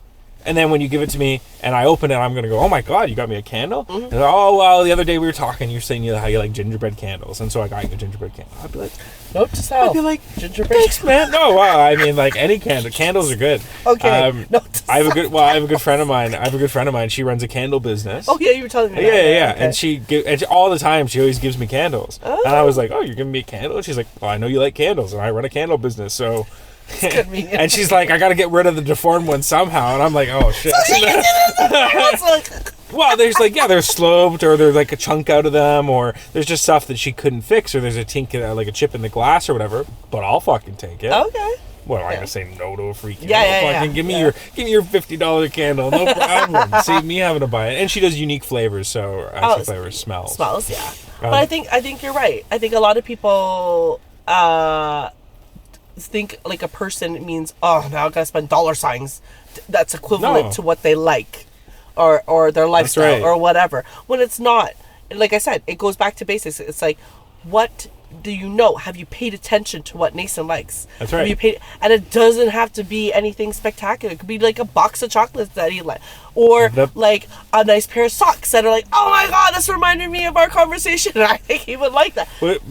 And then when you give it to me and I open it, I'm going to go, oh my God, you got me a candle? And, oh, well, the other day we were talking, you're saying how you like gingerbread candles. And so I got you a gingerbread candle. I'd be like, note to self. I'd be like, gingerbread. Thanks, man. No, wow. I mean, like, any candle. Candles are good. Okay. I have a good friend of mine. She runs a candle business. Oh, yeah, you were telling me that. Yeah. Okay. And all the time, she always gives me candles. Oh. And I was like, oh, you're giving me a candle? And she's like, well, I know you like candles, and I run a candle business, so... And she's like, I gotta get rid of the deformed one somehow, and I'm like, oh shit. Well, there's sloped, or there's like a chunk out of them, or there's just stuff that she couldn't fix, or there's a like a chip in the glass or whatever. But I'll fucking take it. Okay. Well, I'm gonna say no to a free candle. Yeah. Give me your $50 candle, no problem. Save me having to buy it. And she does unique flavors, so flavors smells. Smells, yeah. But I think you're right. I think a lot of people think like a person means, oh, now I gotta spend dollar signs that's equivalent to what they like or their lifestyle or whatever, when it's not. Like I said, it goes back to basics. It's like, what do you know? Have you paid attention to what Nason likes? That's right. Have you paid, and it doesn't have to be anything spectacular. It could be like a box of chocolates that he likes, or like a nice pair of socks that are like, oh my God, this reminded me of our conversation. And I think he would like that.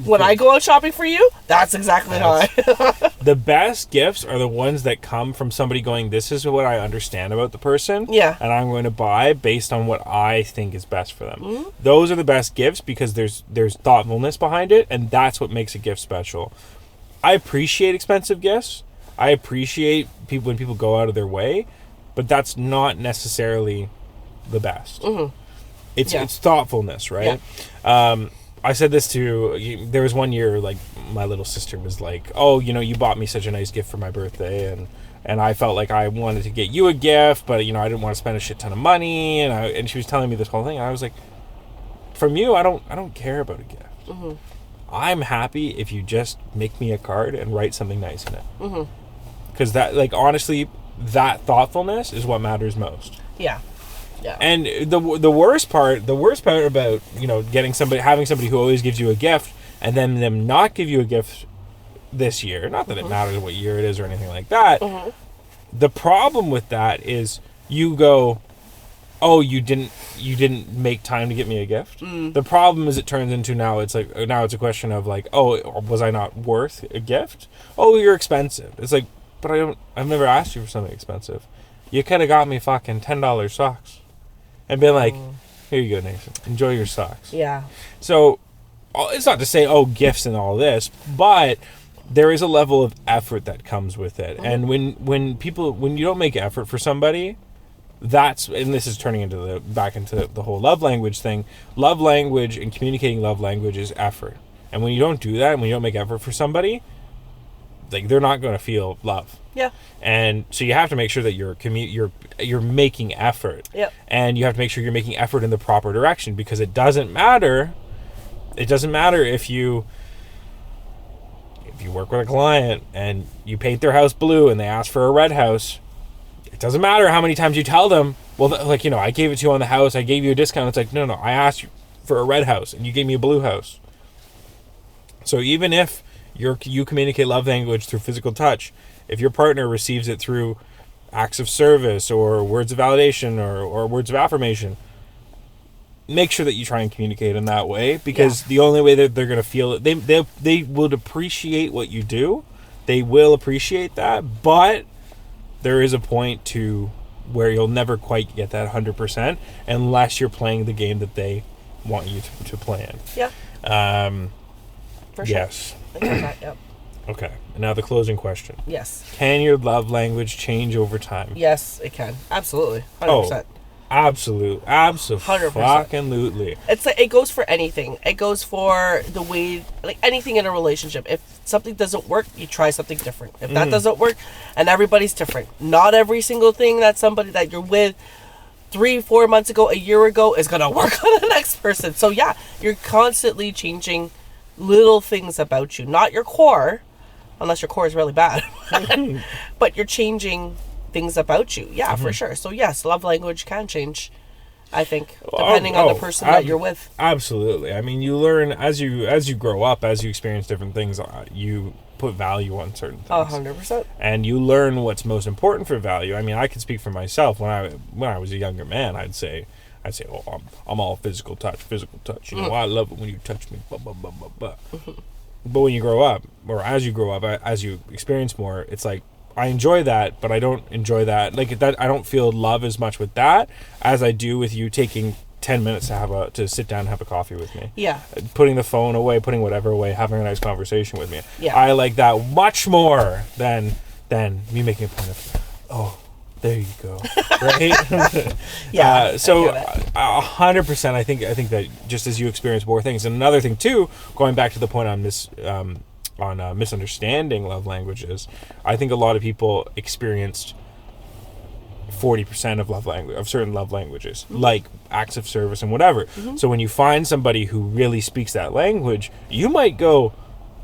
When I go out shopping for you, that's exactly how I... The best gifts are the ones that come from somebody going, this is what I understand about the person. Yeah. And I'm going to buy based on what I think is best for them. Those are the best gifts because there's thoughtfulness behind it, and that's what makes a gift special. I appreciate expensive gifts. I appreciate when people go out of their way, but that's not necessarily the best. It's thoughtfulness, right? Yeah. I said this there was one year, like, my little sister was like, oh, you know, you bought me such a nice gift for my birthday, and I felt like I wanted to get you a gift, but, you know, I didn't want to spend a shit ton of money, and she was telling me this whole thing, and I was like, from you, I don't care about a gift. I'm happy if you just make me a card and write something nice in it. Because that, like, honestly, that thoughtfulness is what matters most. Yeah. Yeah. And the worst part about, you know, having somebody who always gives you a gift and then them not give you a gift this year, not that it matters what year it is or anything like that. The problem with that is you go, oh, you didn't make time to get me a gift. The problem is it turns into now it's a question of like, oh, was I not worth a gift? Oh, you're expensive. It's like, but I've never asked you for something expensive. You could have got me fucking $10 socks. And been like, here you go, Nason. Enjoy your socks. Yeah. So, it's not to say, oh, gifts and all this, but there is a level of effort that comes with it. And when you don't make effort for somebody, and this is turning back into the whole love language thing. Love language and communicating love language is effort. And when you don't do that, and when you don't make effort for somebody, like, they're not going to feel love. Yeah. And so you have to make sure that you're making effort. Yep. And you have to make sure you're making effort in the proper direction, because it doesn't matter if you work with a client and you paint their house blue and they ask for a red house. It doesn't matter how many times you tell them, well, like, you know, I gave it to you on the house, I gave you a discount. It's like, no, I asked you for a red house and you gave me a blue house. So even if you communicate love language through physical touch, if your partner receives it through acts of service or words of validation or words of affirmation, make sure that you try and communicate in that way, because the only way that they're going to feel it, they would appreciate what you do they will appreciate that, but there is a point to where you'll never quite get that 100% unless you're playing the game that they want you to play in. Yeah. For sure. Yes. I get that, yep. Okay. Now the closing question. Yes. Can your love language change over time? Yes, it can. Absolutely. 100%. Oh, absolutely. 100%. It's like, it goes for anything. It goes for the way, like anything in a relationship. If something doesn't work, you try something different. If that doesn't work, and everybody's different. Not every single thing that somebody that you're with 3-4 months ago, a year ago, is going to work on the next person. So yeah, you're constantly changing little things about you. Not your core, unless your core is really bad. But you're changing things about you. Yeah, for sure. So yes, love language can change, I think, depending on the person that you're with. Absolutely. I mean, you learn as you grow up, as you experience different things, you put value on certain things. 100%. And you learn what's most important for value. I mean, I can speak for myself. When I was a younger man, I'd say, oh, I'm all physical touch. You know, I love it when you touch me. Blah, blah, blah, blah, blah. But when you grow up, or as you grow up, as you experience more, it's like, I enjoy that, but I don't enjoy that. Like that, I don't feel love as much with that as I do with you taking 10 minutes to sit down and have a coffee with me. Yeah. Putting the phone away, putting whatever away, having a nice conversation with me. Yeah. I like that much more than me making a point of, oh, there you go. Right? Yeah. So 100%, I think that just as you experience more things, and another thing too, going back to the point on misunderstanding love languages, I think a lot of people experienced 40% of certain love languages, like acts of service and whatever. So when you find somebody who really speaks that language, you might go,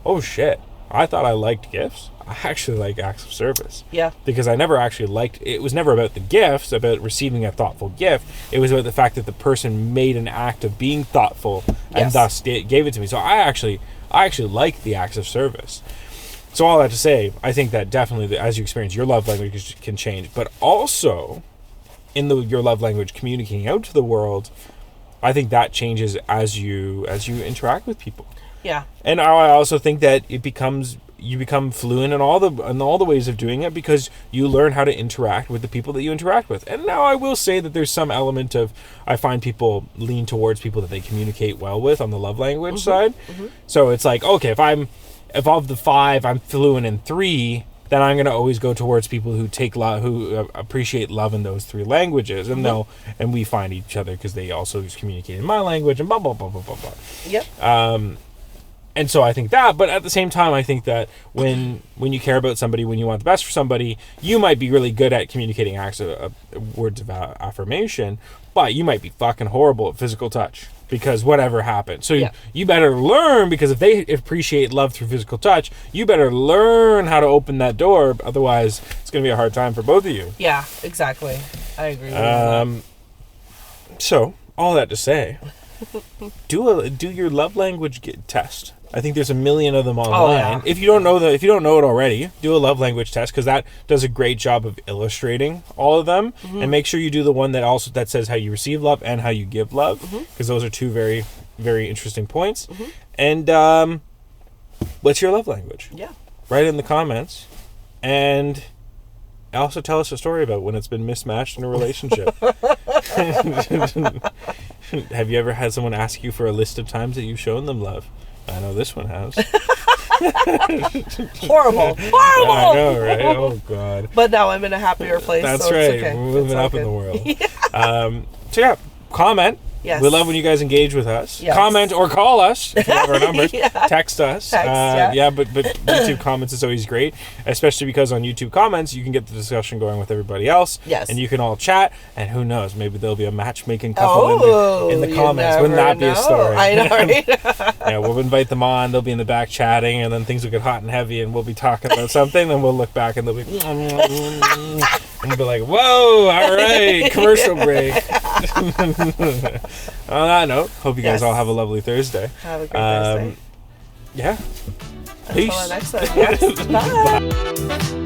oh shit, I thought I liked gifts. I actually like acts of service. Yeah. Because I never actually it was never about the gifts, about receiving a thoughtful gift. It was about the fact that the person made an act of being thoughtful and thus gave it to me. So I actually like the acts of service. So all that to say, I think that definitely as you experience, your love language can change. But also, in your love language communicating out to the world, I think that changes as you interact with people. Yeah. And I also think that you become fluent in all the ways of doing it because you learn how to interact with the people that you interact with. And now I will say that there's some element of, I find people lean towards people that they communicate well with on the love language side. So it's like, okay, if of the 5 I'm fluent in 3, then I'm going to always go towards people who who appreciate love in those 3 languages, and and we find each other because they also communicate in my language and blah blah blah blah blah blah. Yep. And so I think that, but at the same time, I think that when you care about somebody, when you want the best for somebody, you might be really good at communicating words of affirmation, but you might be fucking horrible at physical touch because whatever happened. So you better learn, because if they appreciate love through physical touch, you better learn how to open that door. Otherwise, it's going to be a hard time for both of you. Yeah, exactly. I agree with that. So, all that to say, do your love language test. I think there's a million of them online. Oh, yeah. If you don't know it already, do a love language test, because that does a great job of illustrating all of them. And make sure you do the one that says how you receive love and how you give love, because those are 2 very, very interesting points. And what's your love language? Yeah. Write it in the comments, and also tell us a story about when it's been mismatched in a relationship. Have you ever had someone ask you for a list of times that you've shown them love? I know this one has. Horrible. I know, right? Oh, God. But now I'm in a happier place. That's so right. It's okay. We're moving up in the world. So, yeah, comment. Yes. We love when you guys engage with us. Yes. Comment or call us if you have our numbers. Text us. But YouTube comments is always great, especially because on YouTube comments you can get the discussion going with everybody else. Yes. And you can all chat, and who knows, maybe there'll be a matchmaking couple in the comments. Wouldn't that be a story? I know, right? Yeah, we'll invite them on. They'll be in the back chatting, and then things will get hot and heavy, and we'll be talking about something. Then we'll look back, and they'll be, and we'll be like, "Whoa, all right, commercial break." On that note, hope you guys all have a lovely Thursday. Have a great Thursday. Yeah. Until Peace. next time. Yes. Bye.